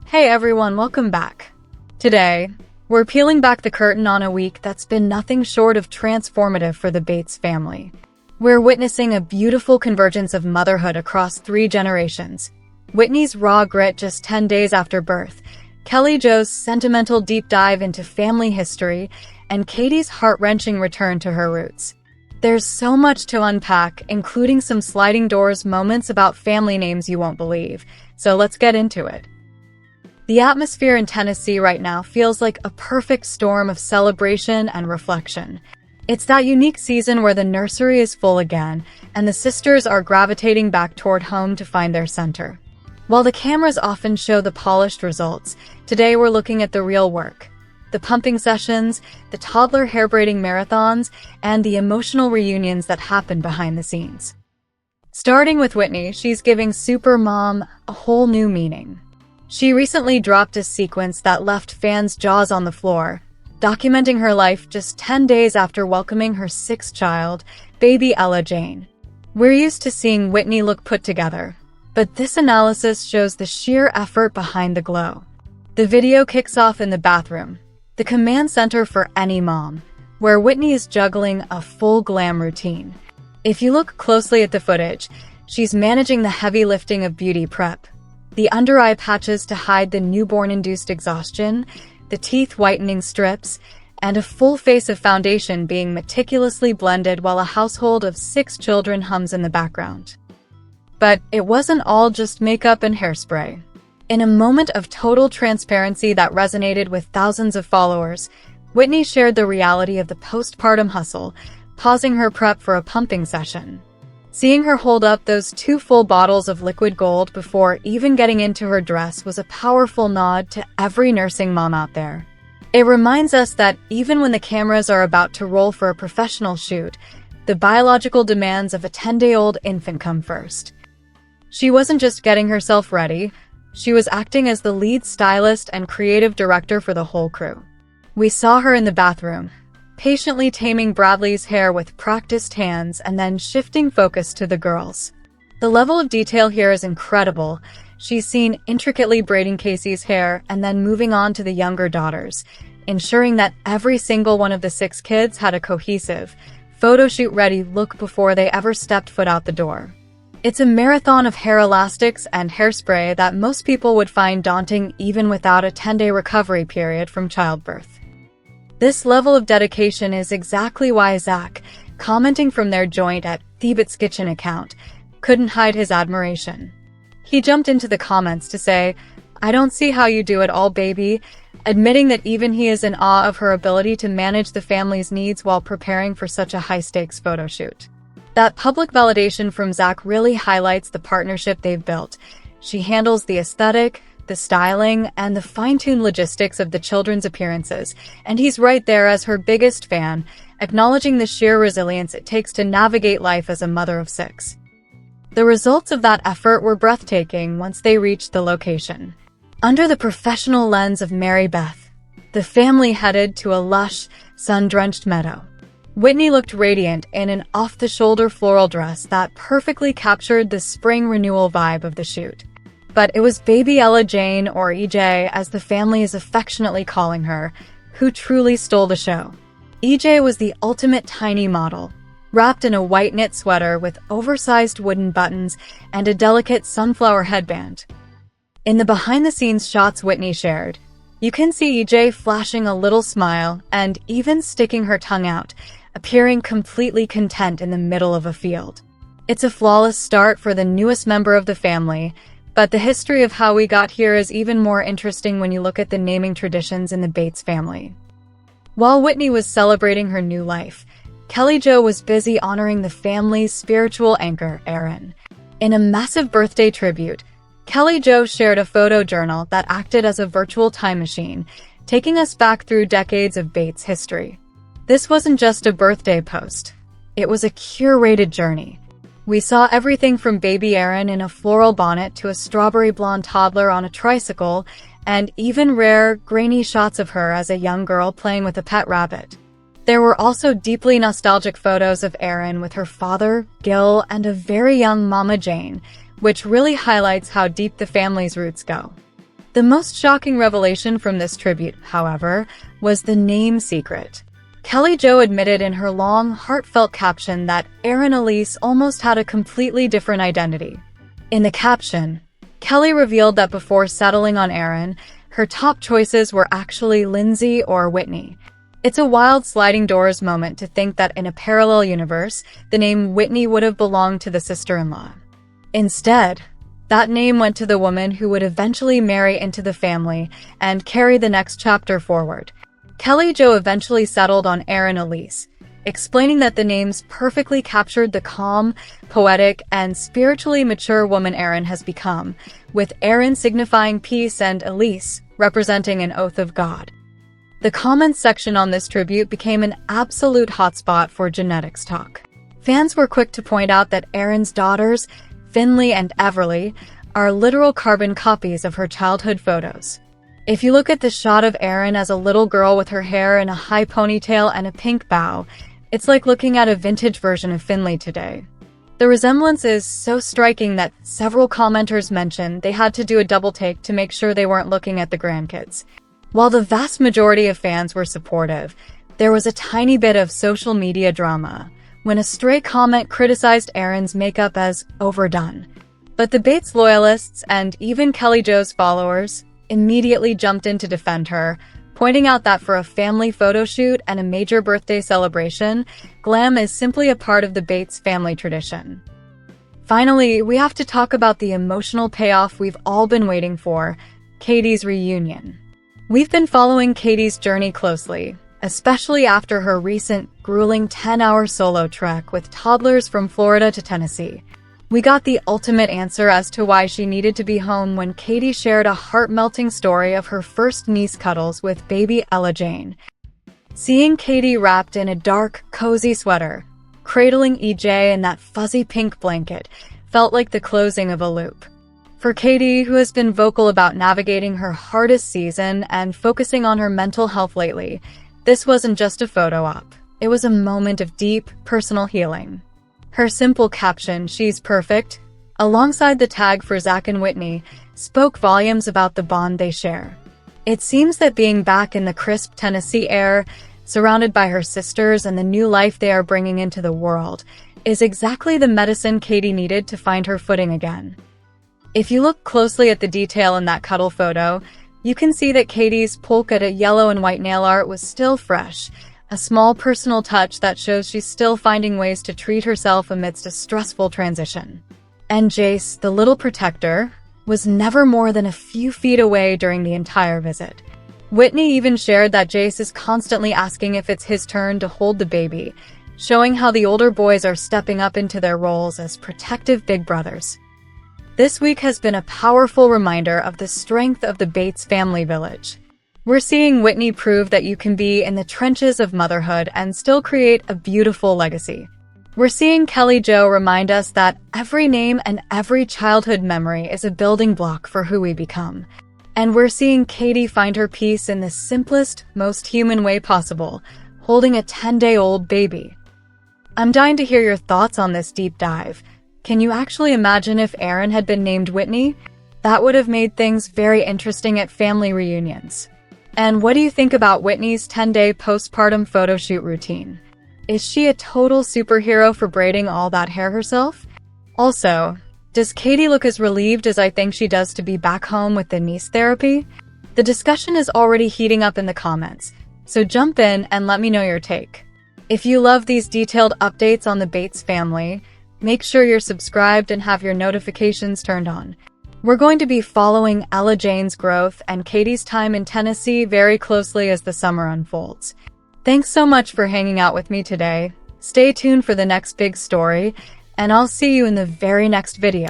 Hey everyone, welcome back. Today, we're peeling back the curtain on a week that's been nothing short of transformative for the Bates family. We're witnessing a beautiful convergence of motherhood across 3 generations. Whitney's raw grit just 10 days after birth, Kelly Jo's sentimental deep dive into family history, and Katie's heart-wrenching return to her roots. There's so much to unpack, including some sliding doors moments about family names you won't believe, so let's get into it. The atmosphere in Tennessee right now feels like a perfect storm of celebration and reflection. It's that unique season where the nursery is full again, and the sisters are gravitating back toward home to find their center. While the cameras often show the polished results, today we're looking at the real work. The pumping sessions, the toddler hair braiding marathons, and the emotional reunions that happen behind the scenes. Starting with Whitney, she's giving Super Mom a whole new meaning. She recently dropped a sequence that left fans' jaws on the floor, documenting her life just 10 days after welcoming her 6th child, baby Ella Jane. We're used to seeing Whitney look put together, but this analysis shows the sheer effort behind the glow. The video kicks off in the bathroom, the command center for any mom, where Whitney is juggling a full glam routine. If you look closely at the footage, she's managing the heavy lifting of beauty prep. The under-eye patches to hide the newborn-induced exhaustion, the teeth-whitening strips, and a full face of foundation being meticulously blended while a household of 6 children hums in the background. But it wasn't all just makeup and hairspray. In a moment of total transparency that resonated with thousands of followers, Whitney shared the reality of the postpartum hustle, pausing her prep for a pumping session. Seeing her hold up those 2 full bottles of liquid gold before even getting into her dress was a powerful nod to every nursing mom out there. It reminds us that even when the cameras are about to roll for a professional shoot, the biological demands of a 10-day-old infant come first. She wasn't just getting herself ready, she was acting as the lead stylist and creative director for the whole crew. We saw her in the bathroom, patiently taming Bradley's hair with practiced hands and then shifting focus to the girls. The level of detail here is incredible. She's seen intricately braiding Casey's hair and then moving on to the younger daughters, ensuring that every single one of the 6 kids had a cohesive, photoshoot-ready look before they ever stepped foot out the door. It's a marathon of hair elastics and hairspray that most people would find daunting even without a 10-day recovery period from childbirth. This level of dedication is exactly why Zach, commenting from their joint at Thebet's Kitchen account, couldn't hide his admiration. He jumped into the comments to say, "I don't see how you do it all, baby," admitting that even he is in awe of her ability to manage the family's needs while preparing for such a high-stakes photo shoot. That public validation from Zach really highlights the partnership they've built. She handles the aesthetic, the styling, and the fine-tuned logistics of the children's appearances, and he's right there as her biggest fan, acknowledging the sheer resilience it takes to navigate life as a mother of 6. The results of that effort were breathtaking once they reached the location. Under the professional lens of Mary Beth, the family headed to a lush, sun-drenched meadow. Whitney looked radiant in an off-the-shoulder floral dress that perfectly captured the spring renewal vibe of the shoot. But it was baby Ella Jane, or EJ as the family is affectionately calling her, who truly stole the show. EJ was the ultimate tiny model, wrapped in a white knit sweater with oversized wooden buttons and a delicate sunflower headband. In the behind-the-scenes shots Whitney shared, you can see EJ flashing a little smile and even sticking her tongue out, appearing completely content in the middle of a field. It's a flawless start for the newest member of the family, but the history of how we got here is even more interesting when you look at the naming traditions in the Bates family. While Whitney was celebrating her new life, Kelly Jo was busy honoring the family's spiritual anchor, Erin. In a massive birthday tribute, Kelly Jo shared a photo journal that acted as a virtual time machine, taking us back through decades of Bates history. This wasn't just a birthday post. It was a curated journey. We saw everything from baby Erin in a floral bonnet to a strawberry blonde toddler on a tricycle, and even rare, grainy shots of her as a young girl playing with a pet rabbit. There were also deeply nostalgic photos of Erin with her father, Gil, and a very young Mama Jane, which really highlights how deep the family's roots go. The most shocking revelation from this tribute, however, was the name secret. Kelly Jo admitted in her long, heartfelt caption that Erin Elise almost had a completely different identity. In the caption, Kelly revealed that before settling on Erin, her top choices were actually Lindsay or Whitney. It's a wild sliding doors moment to think that in a parallel universe, the name Whitney would have belonged to the sister-in-law. Instead, that name went to the woman who would eventually marry into the family and carry the next chapter forward. Kelly Jo eventually settled on Erin Elise, explaining that the names perfectly captured the calm, poetic, and spiritually mature woman Erin has become, with Erin signifying peace and Elise representing an oath of God. The comments section on this tribute became an absolute hotspot for genetics talk. Fans were quick to point out that Erin's daughters, Finley and Everly, are literal carbon copies of her childhood photos. If you look at the shot of Erin as a little girl with her hair in a high ponytail and a pink bow, it's like looking at a vintage version of Finley today. The resemblance is so striking that several commenters mentioned they had to do a double take to make sure they weren't looking at the grandkids. While the vast majority of fans were supportive, there was a tiny bit of social media drama when a stray comment criticized Erin's makeup as overdone. But the Bates loyalists and even Kelly Jo's followers immediately jumped in to defend her, pointing out that for a family photo shoot and a major birthday celebration, glam is simply a part of the Bates family tradition. Finally, we have to talk about the emotional payoff we've all been waiting for, Katie's reunion. We've been following Katie's journey closely, especially after her recent, grueling 10-hour solo trek with toddlers from Florida to Tennessee. We got the ultimate answer as to why she needed to be home when Katie shared a heart-melting story of her first niece cuddles with baby Ella Jane. Seeing Katie wrapped in a dark, cozy sweater, cradling EJ in that fuzzy pink blanket, felt like the closing of a loop. For Katie, who has been vocal about navigating her hardest season and focusing on her mental health lately, this wasn't just a photo op. It was a moment of deep, personal healing. Her simple caption, "She's perfect," alongside the tag for Zach and Whitney, spoke volumes about the bond they share. It seems that being back in the crisp Tennessee air, surrounded by her sisters and the new life they are bringing into the world, is exactly the medicine Katie needed to find her footing again. If you look closely at the detail in that cuddle photo, you can see that Katie's polka dot yellow and white nail art was still fresh, a small personal touch that shows she's still finding ways to treat herself amidst a stressful transition. And Jace, the little protector, was never more than a few feet away during the entire visit. Whitney even shared that Jace is constantly asking if it's his turn to hold the baby, showing how the older boys are stepping up into their roles as protective big brothers. This week has been a powerful reminder of the strength of the Bates family village. We're seeing Whitney prove that you can be in the trenches of motherhood and still create a beautiful legacy. We're seeing Kelly Jo remind us that every name and every childhood memory is a building block for who we become. And we're seeing Katie find her peace in the simplest, most human way possible, holding a 10-day-old baby. I'm dying to hear your thoughts on this deep dive. Can you actually imagine if Erin had been named Whitney? That would have made things very interesting at family reunions. And what do you think about Whitney's 10-day postpartum photo shoot routine? Is she a total superhero for braiding all that hair herself? Also, does Katie look as relieved as I think she does to be back home with the niece therapy? The discussion is already heating up in the comments, so jump in and let me know your take. If you love these detailed updates on the Bates family, make sure you're subscribed and have your notifications turned on. We're going to be following Ella Jane's growth and Katie's time in Tennessee very closely as the summer unfolds. Thanks so much for hanging out with me today. Stay tuned for the next big story, and I'll see you in the very next video.